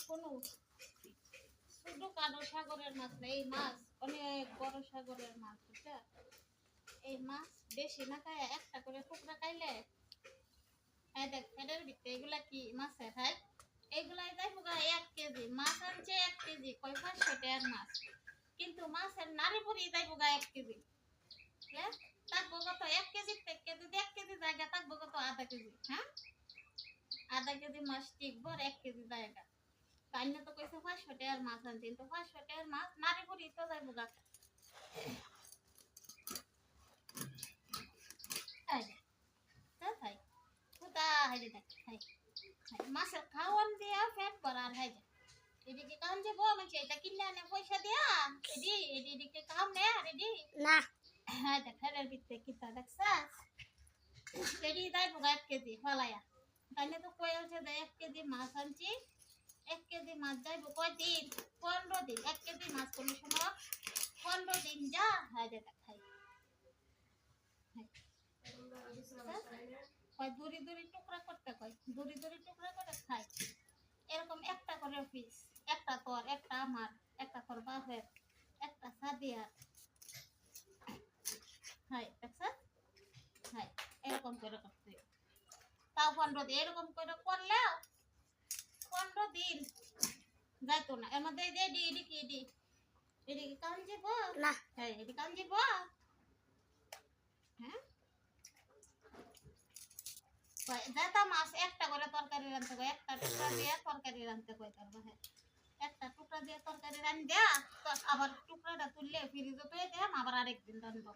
কোনো শুধু কালো সাগরের মাছ না, এই মাছ অনেক বড় সাগরের মাছ, বুঝছো? এই মাছ বেশি না খায়, একটা করে টুকরা খাইলে এই দেখ এটার ভিতরে এগুলা কি মাছের, হ্যাঁ এইগুলাই যাইবো গা 1 কেজি মাছ আনছে, 1 কেজি কয় 500 টাকার মাছ, কিন্তু মাছের নাড়ি ভরি যাইবো গা 1 কেজি, হ্যাঁ থাকবো কত 1 কেজি থেকে যদি 1 কেজি জায়গা থাকবো কত আধা কেজি, হ্যাঁ আধা কেজি মাছ টিকবো আর 1 কেজি জায়গা, তাই না? তো কইছে 500 টাকার মাছ আনছেন, তো 500 টাকার মাছ নাড়ি ভরি তো যাইবো গা। এই যে তো তাই খুদা হাইরে দেখ হাই মাছের খাওয়ান দিয়া পেট ভরার হাই যায়, এদিকে কাম যে বউ মানে এটা কিনে আনে পয়সা দিয়া, এদিকে কাম নে আর এদি না, হ্যাঁ দেখ এর ভিতরে কিতা দেখছা, এদি দাই বগা 1 কেজি ফলায়া, তাইলে তো কই আছে যে 1 কেজি মাছ আনছি, 1 কেজি মাছ যাইবো কয় দিন, 15 দিন, 1 কেজি মাছ কোন সময় 15 দিন যা, হাই দেখ খাই কয় দড়ি দড়ি টুকরা করতে, কয় দড়ি দড়ি টুকরা করে খাই, এরকম একটা করে পিস, একটা তোর, একটা আমার, একটা তোর বাপের, একটা সাদিয়ার, হাই দেখছা হাই এরকম করে করতে, তাও 15 দিন এরকম করে করলেও 15 দিন যাইতো না, এর মধ্যে এদিকে কাম যাব না, হ্যাঁ এদিকে কাম যাব, হ্যাঁ যেটা মাছ একটা করে তরকারি রাঁধতে কয়, একটা টুকরা দিয়ে তরকারি রাঁধতে কয়, তার হ্যাঁ একটা টুকরা দিয়ে তরকারি রাঁধ দেয়া, আবার টুকরাটা তুললে ফ্রিজে তুলে দেয়, আবার আরেকদিন রাঁধবো।